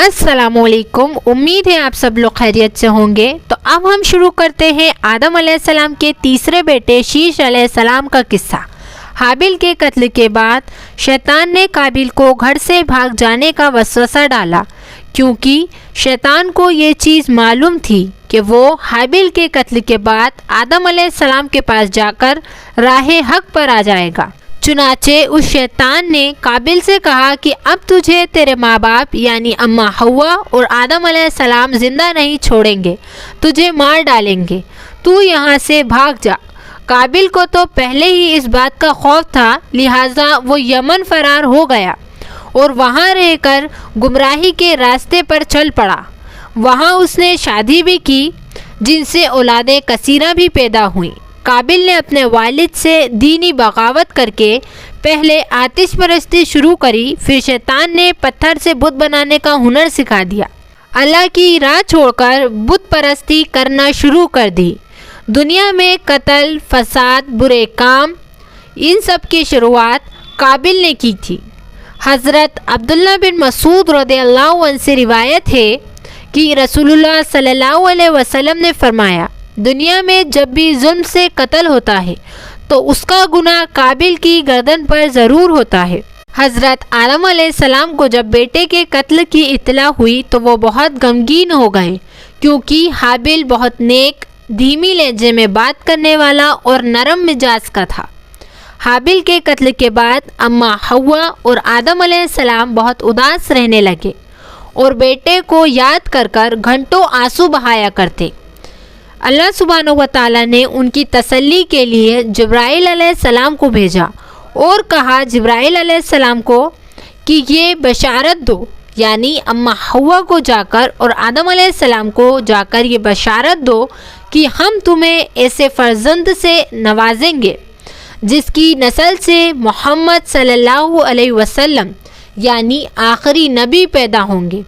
السلام علیکم، امید ہے آپ سب لوگ خیریت سے ہوں گے۔ تو اب ہم شروع کرتے ہیں آدم علیہ السلام کے تیسرے بیٹے شیش علیہ السلام کا قصہ۔ حابیل کے قتل کے بعد شیطان نے قابیل کو گھر سے بھاگ جانے کا وسوسہ ڈالا، کیونکہ شیطان کو یہ چیز معلوم تھی کہ وہ حابیل کے قتل کے بعد آدم علیہ السلام کے پاس جا کر راہ حق پر آ جائے گا۔ چنانچہ اس شیطان نے قابیل سے کہا کہ اب تجھے تیرے ماں باپ یعنی اماں حوا اور آدم علیہ السلام زندہ نہیں چھوڑیں گے، تجھے مار ڈالیں گے، تو یہاں سے بھاگ جا۔ قابیل کو تو پہلے ہی اس بات کا خوف تھا، لہٰذا وہ یمن فرار ہو گیا اور وہاں رہ کر گمراہی کے راستے پر چل پڑا۔ وہاں اس نے شادی بھی کی، جن سے اولادیں کثیرہ بھی پیدا ہوئیں۔ قابیل نے اپنے والد سے دینی بغاوت کر کے پہلے آتش پرستی شروع کری، پھر شیطان نے پتھر سے بت بنانے کا ہنر سکھا دیا۔ اللہ کی راہ چھوڑ کر بت پرستی کرنا شروع کر دی۔ دنیا میں قتل، فساد، برے کام، ان سب کی شروعات قابیل نے کی تھی۔ حضرت عبداللہ بن مسعود رضی اللہ عنہ سے روایت ہے کہ رسول اللہ صلی اللہ علیہ وسلم نے فرمایا، دنیا میں جب بھی ظلم سے قتل ہوتا ہے تو اس کا گناہ قابیل کی گردن پر ضرور ہوتا ہے۔ حضرت آدم علیہ السلام کو جب بیٹے کے قتل کی اطلاع ہوئی تو وہ بہت غمگین ہو گئے، کیونکہ حابیل بہت نیک، دھیمی لہجے میں بات کرنے والا اور نرم مزاج کا تھا۔ حابیل کے قتل کے بعد اماں حوا اور آدم علیہ السلام بہت اداس رہنے لگے اور بیٹے کو یاد کر کر گھنٹوں آنسو بہایا کرتے۔ اللہ سبحانہ و تعالیٰ نے ان کی تسلی کے لیے جبرائیل علیہ السلام کو بھیجا اور کہا جبرائیل علیہ السلام کو کہ یہ بشارت دو، یعنی اماں حوا کو جا کر اور آدم علیہ السلام کو جا کر یہ بشارت دو کہ ہم تمہیں ایسے فرزند سے نوازیں گے جس کی نسل سے محمد صلی اللہ علیہ وسلم یعنی آخری نبی پیدا ہوں گے۔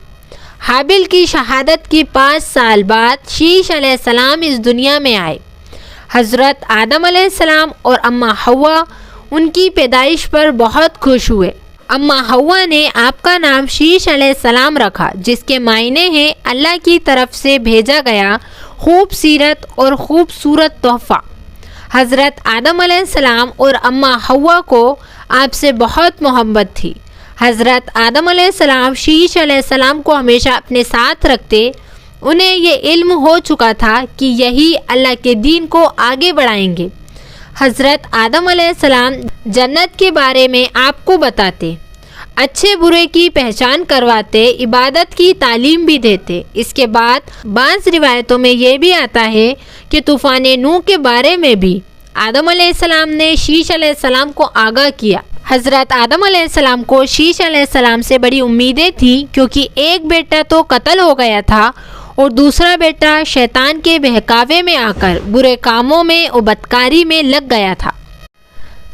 حابیل کی شہادت کی 5 سال بعد شیش علیہ السلام اس دنیا میں آئے۔ حضرت آدم علیہ السلام اور اماں حوا ان کی پیدائش پر بہت خوش ہوئے۔ اماں حوا نے آپ کا نام شیش علیہ السلام رکھا، جس کے معنی ہیں اللہ کی طرف سے بھیجا گیا خوبصورت اور خوبصورت تحفہ۔ حضرت آدم علیہ السلام اور اماں حوا کو آپ سے بہت محبت تھی۔ حضرت آدم علیہ السلام شیش علیہ السلام کو ہمیشہ اپنے ساتھ رکھتے۔ انہیں یہ علم ہو چکا تھا کہ یہی اللہ کے دین کو آگے بڑھائیں گے۔ حضرت آدم علیہ السلام جنت کے بارے میں آپ کو بتاتے، اچھے برے کی پہچان کرواتے، عبادت کی تعلیم بھی دیتے۔ اس کے بعد بعض روایتوں میں یہ بھی آتا ہے کہ طوفان نوح کے بارے میں بھی آدم علیہ السلام نے شیش علیہ السلام کو آگاہ کیا۔ حضرت آدم علیہ السلام کو شیش علیہ السلام سے بڑی امیدیں تھیں، کیونکہ ایک بیٹا تو قتل ہو گیا تھا اور دوسرا بیٹا شیطان کے بہکاوے میں آ کر برے کاموں میں اور بدکاری میں لگ گیا تھا۔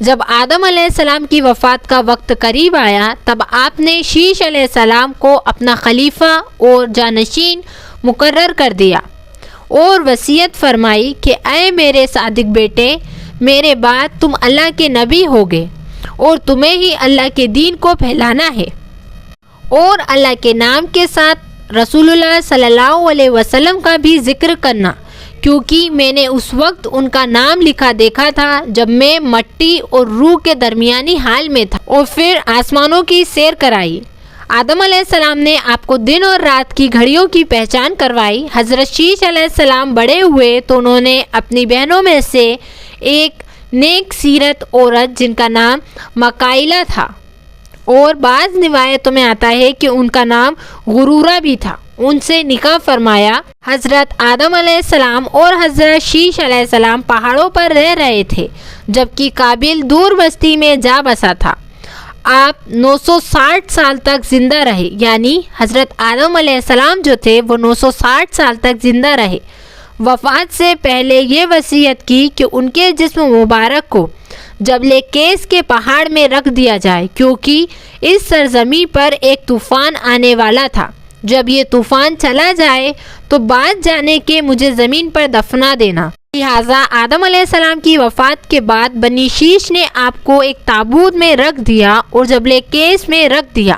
جب آدم علیہ السلام کی وفات کا وقت قریب آیا، تب آپ نے شیش علیہ السلام کو اپنا خلیفہ اور جانشین مقرر کر دیا اور وصیت فرمائی کہ اے میرے صادق بیٹے، میرے بعد تم اللہ کے نبی ہوگے اور تمہیں ہی اللہ کے دین کو پھیلانا ہے اور اللہ کے نام کے ساتھ رسول اللہ صلی اللہ علیہ وسلم کا بھی ذکر کرنا، کیونکہ میں نے اس وقت ان کا نام لکھا دیکھا تھا جب میں مٹی اور روح کے درمیانی حال میں تھا، اور پھر آسمانوں کی سیر کرائی۔ آدم علیہ السلام نے آپ کو دن اور رات کی گھڑیوں کی پہچان کروائی۔ حضرت شیش علیہ السلام بڑے ہوئے تو انہوں نے اپنی بہنوں میں سے ایک نیک سیرت عورت جن کا نام مکائلہ تھا، اور بعض روایتوں میں آتا ہے کہ ان کا نام غرورہ بھی تھا، ان سے نکاح فرمایا۔ حضرت آدم علیہ السلام اور حضرت شیش علیہ السلام پہاڑوں پر رہ رہے تھے، جبکہ قابیل دور بستی میں جا بسا تھا۔ آپ 960 سال تک زندہ رہے، یعنی حضرت آدم علیہ السلام جو تھے وہ 960 سال تک زندہ رہے۔ وفات سے پہلے یہ وصیت کی کہ ان کے جسم مبارک کو جبل کیس کے پہاڑ میں رکھ دیا جائے، کیونکہ اس سرزمین پر ایک طوفان آنے والا تھا۔ جب یہ طوفان چلا جائے تو بعد جانے کے مجھے زمین پر دفنا دینا۔ لہٰذا آدم علیہ السلام کی وفات کے بعد بنی شیش نے آپ کو ایک تابوت میں رکھ دیا اور جبل کیس میں رکھ دیا۔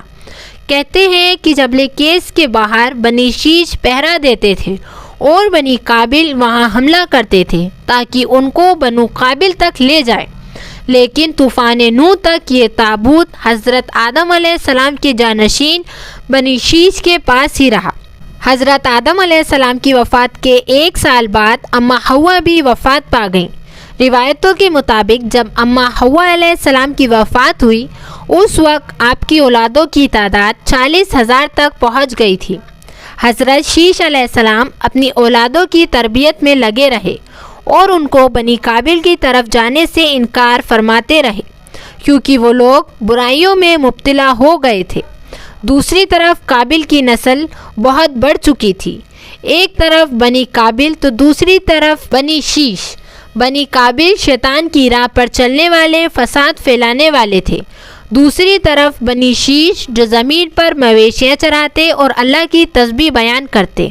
کہتے ہیں کہ جبل کیس کے باہر بنی شیش پہرا دیتے تھے اور بنی قابل وہاں حملہ کرتے تھے تاکہ ان کو بنو قابل تک لے جائے، لیکن طوفان نوح تک یہ تابوت حضرت آدم علیہ السلام کے جانشین بنی شیش کے پاس ہی رہا۔ حضرت آدم علیہ السلام کی وفات کے 1 سال بعد اماں حوا بھی وفات پا گئیں۔ روایتوں کے مطابق جب اماں حوا علیہ السلام کی وفات ہوئی اس وقت آپ کی اولادوں کی تعداد 40,000 تک پہنچ گئی تھی۔ حضرت شیش علیہ السلام اپنی اولادوں کی تربیت میں لگے رہے اور ان کو بنی قابل کی طرف جانے سے انکار فرماتے رہے کیونکہ وہ لوگ برائیوں میں مبتلا ہو گئے تھے۔ دوسری طرف قابل کی نسل بہت بڑھ چکی تھی، ایک طرف بنی قابل تو دوسری طرف بنی شیش۔ بنی قابل شیطان کی راہ پر چلنے والے، فساد پھیلانے والے تھے، دوسری طرف بنی شیش جو زمین پر مویشیاں چراتے اور اللہ کی تسبیح بیان کرتے۔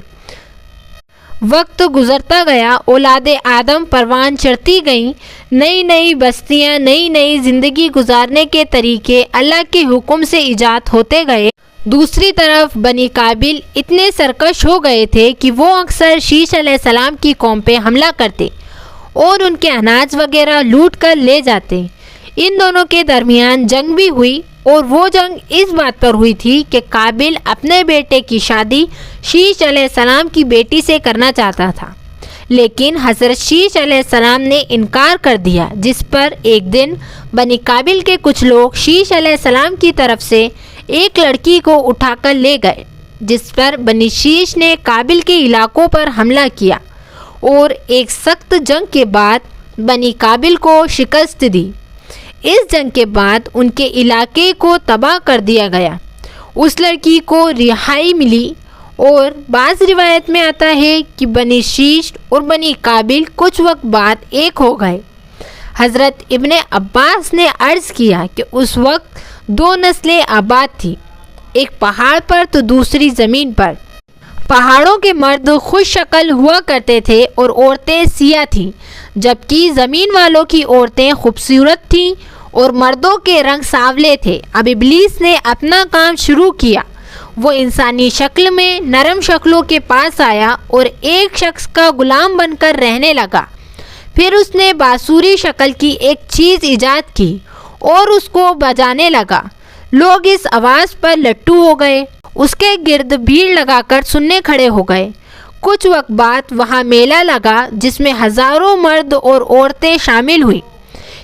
وقت گزرتا گیا، اولاد آدم پروان چڑھتی گئیں، نئی نئی بستیاں، نئی نئی زندگی گزارنے کے طریقے اللہ کے حکم سے ایجاد ہوتے گئے۔ دوسری طرف بنی قابل اتنے سرکش ہو گئے تھے کہ وہ اکثر شیش علیہ السلام کی قوم پہ حملہ کرتے اور ان کے اناج وغیرہ لوٹ کر لے جاتے۔ ان دونوں کے درمیان جنگ بھی ہوئی اور وہ جنگ اس بات پر ہوئی تھی کہ قابل اپنے بیٹے کی شادی شیش علیہ السلام کی بیٹی سے کرنا چاہتا تھا، لیکن حضرت شیش علیہ السلام نے انکار کر دیا، جس پر ایک دن بنی قابل کے کچھ لوگ شیش علیہ السلام کی طرف سے ایک لڑکی کو اٹھا کر لے گئے، جس پر بنی شیش نے قابل کے علاقوں پر حملہ کیا اور ایک سخت جنگ کے بعد بنی قابل کو شکست دی۔ اس جنگ کے بعد ان کے علاقے کو تباہ کر دیا گیا، اس لڑکی کو رہائی ملی اور بعض روایت میں آتا ہے کہ بنی شیش اور بنی قابل کچھ وقت بعد ایک ہو گئے۔ حضرت ابن عباس نے عرض کیا کہ اس وقت 2 نسلیں آباد تھیں، ایک پہاڑ پر تو دوسری زمین پر۔ پہاڑوں کے مرد خوش شکل ہوا کرتے تھے اور عورتیں سیاہ تھیں، جبکہ زمین والوں کی عورتیں خوبصورت تھیں اور مردوں کے رنگ سانولے تھے۔ اب ابلیس نے اپنا کام شروع کیا، وہ انسانی شکل میں نرم شکلوں کے پاس آیا اور ایک شخص کا غلام بن کر رہنے لگا۔ پھر اس نے باسوری شکل کی ایک چیز ایجاد کی اور اس کو بجانے لگا۔ لوگ اس آواز پر لٹو ہو گئے، اس کے گرد بھیڑ لگا کر سننے کھڑے ہو گئے۔ کچھ وقت بعد وہاں میلہ لگا جس میں ہزاروں مرد اور عورتیں شامل ہوئیں۔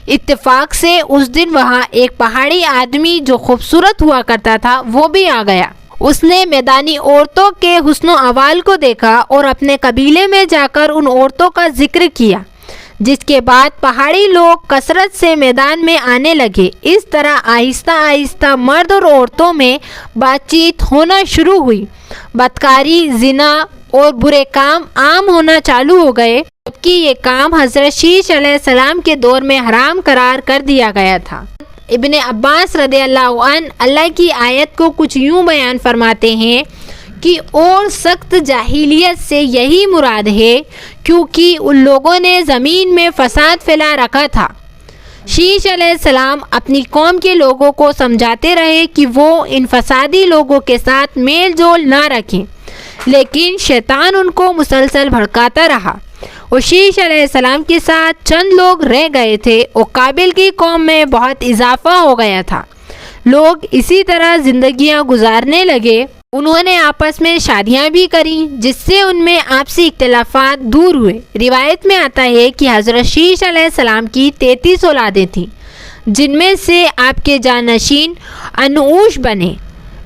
اتفاق سے اس دن وہاں ایک پہاڑی آدمی جو خوبصورت ہوا کرتا تھا وہ بھی آ گیا۔ اس نے میدانی عورتوں کے حسن و احوال کو دیکھا اور اپنے قبیلے میں جا کر ان عورتوں کا ذکر کیا، جس کے بعد پہاڑی لوگ کثرت سے میدان میں آنے لگے۔ اس طرح آہستہ آہستہ مرد اور عورتوں میں بات چیت ہونا شروع ہوئی، بدکاری، زنا اور برے کام عام ہونا چالو ہو گئے، جبکہ یہ کام حضرت شیش علیہ السلام کے دور میں حرام قرار کر دیا گیا تھا۔ ابن عباس رضی اللہ عنہ اللہ کی آیت کو کچھ یوں بیان فرماتے ہیں کہ اور سخت جاہلیت سے یہی مراد ہے کیونکہ ان لوگوں نے زمین میں فساد پھیلا رکھا تھا۔ شیش علیہ السلام اپنی قوم کے لوگوں کو سمجھاتے رہے کہ وہ ان فسادی لوگوں کے ساتھ میل جول نہ رکھیں، لیکن شیطان ان کو مسلسل بھڑکاتا رہا اور شیش علیہ السلام کے ساتھ چند لوگ رہ گئے تھے اور قابل کی قوم میں بہت اضافہ ہو گیا تھا۔ لوگ اسی طرح زندگیاں گزارنے لگے، انہوں نے آپس میں شادیاں بھی کریں جس سے ان میں آپسی اختلافات دور ہوئے۔ روایت میں آتا ہے کہ حضرت شیش علیہ السلام کی 33 اولادیں تھیں، جن میں سے آپ کے جانشین انوش بنے۔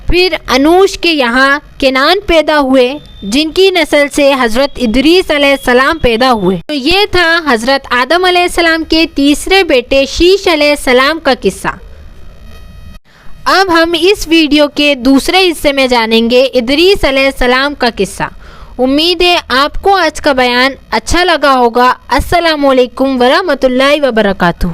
پھر انوش کے یہاں کنان پیدا ہوئے، جن کی نسل سے حضرت ادریس علیہ السلام پیدا ہوئے۔ تو یہ تھا حضرت آدم علیہ السلام کے تیسرے بیٹے شیش علیہ السلام کا قصہ۔ اب ہم اس ویڈیو کے دوسرے حصے میں جانیں گے ادریس علیہ السلام کا قصہ۔ امید ہے آپ کو آج کا بیان اچھا لگا ہوگا۔ السلام علیکم ورحمۃ اللہ وبرکاتہ۔